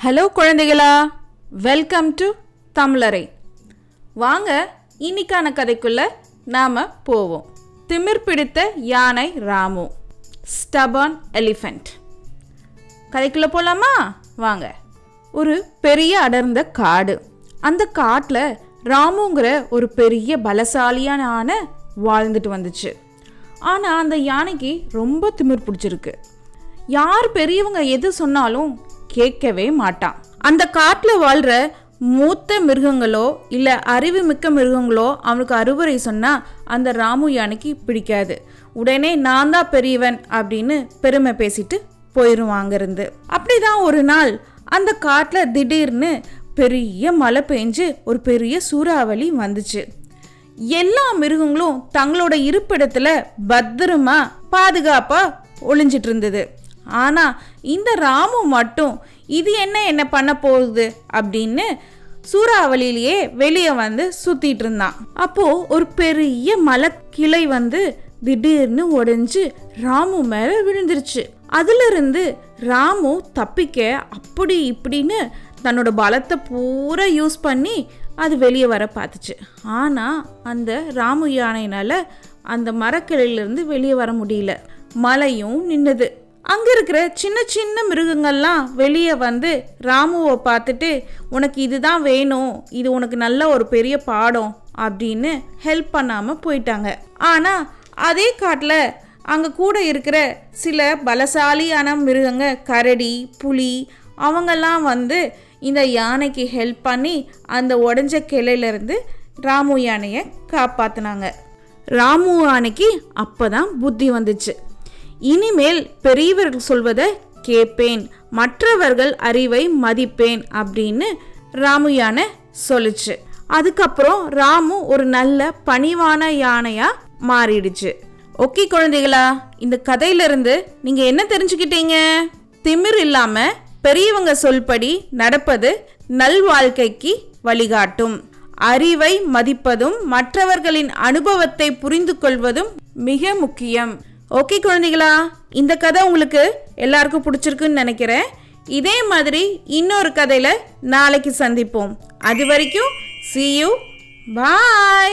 Hello குழந்தைகளா, welcome to தமிழரை. வாங்க இன்னைக்கான கதைக்குள்ள நாம போவோம். திமிர் பிடித்த யானை ராமு, ஸ்டபர்ன் எலிஃபென்ட். கதைக்குள்ள போலாமா? வாங்க. ஒரு பெரிய அடர்ந்த காடு. அந்த காட்டில் ராமுங்கிற ஒரு பெரிய பலசாலியான வாழ்ந்துட்டு வந்துச்சு. ஆனால் அந்த யானைக்கு ரொம்ப திமிர் பிடிச்சிருக்கு. யார் பெரியவங்க எது சொன்னாலும் கேட்கவே மாட்டான். அந்த காட்டில் வாழ்கிற மூத்த மிருகங்களோ இல்லை அறிவு மிக்க மிருகங்களோ அவனுக்கு அறிவுரை சொன்னால் அந்த ராமு யானைக்கு பிடிக்காது. உடனே நான் தான் பெரியவன் அப்படின்னு பெருமை பேசிட்டு போயிடுவாங்க இருந்து. அப்படிதான் ஒரு நாள் அந்த காட்டில் திடீர்னு பெரிய மழை பெஞ்சு ஒரு பெரிய சூறாவளி வந்துச்சு. எல்லா மிருகங்களும் தங்களோட இருப்பிடத்துல பத்திரமா பாதுகாப்பா ஒளிஞ்சிட்டு இருந்தது. ஆனா இந்த ராமு மட்டும் இது என்ன பண்ண போகுது அப்படின்னு சூறாவளியிலேயே வெளியே வந்து சுத்திட்டு இருந்தான். அப்போ ஒரு பெரிய மலை கிளை வந்து திடீர்னு உடைஞ்சு ராமு மேல விழுந்துருச்சு. அதுல இருந்து ராமு தப்பிக்க அப்படி இப்படின்னு தன்னோட பலத்தை பூரா யூஸ் பண்ணி அது வெளியே வர பார்த்துச்சு. ஆனால் அந்த ராமு யானையினால அந்த மரக்கிளையிலிருந்து வெளியே வர முடியல. மழையும் நின்னுது. அங்கே இருக்கிற சின்ன சின்ன மிருகங்கள்லாம் வெளியே வந்து ராமுவை பார்த்துட்டு உனக்கு இதுதான் வேணும், இது உனக்கு நல்ல ஒரு பெரிய பாடம் அப்படின்னு ஹெல்ப் பண்ணாமல் போயிட்டாங்க. ஆனால் அதே காட்டில் அங்கே கூட இருக்கிற சில பலசாலியான மிருகங்க, கரடி, புலி, அவங்கெல்லாம் வந்து இந்த யானைக்கு ஹெல்ப் பண்ணி அந்த உடஞ்ச கிளையிலேருந்து ராமு யானையை காப்பாற்றினாங்க. ராமு யானைக்கு அப்போ தான் புத்தி வந்துச்சு. இனிமேல் பெரியவர்கள் சொல்வதை கேட்பேன், மற்றவர்கள் அறிவை மதிப்பேன் அப்படின்னு ராமு யானை சொல்லுச்சு. அதுக்கப்புறம் ராமு ஒரு நல்ல பணிவான யானையா மாறிடுச்சு. ஓகே குழந்தைகளா, இந்த கதையிலிருந்து நீங்க என்ன தெரிஞ்சுக்கிட்டீங்க? திமிர் இல்லாம பெரியவங்க சொல்படி நடப்பது நல்வாழ்க்கைக்கு வழிகாட்டும். அறிவை மதிப்பதும் மற்றவர்களின் அனுபவத்தை புரிந்து கொள்வதும் மிக முக்கியம். ஓகே குழந்தைகளா, இந்த கதை உங்களுக்கு எல்லாருக்கும் பிடிச்சிருக்குன்னு நினைக்கிறேன். இதே மாதிரி இன்னொரு கதையில நாளைக்கு சந்திப்போம். அது வரைக்கும் see you, bye.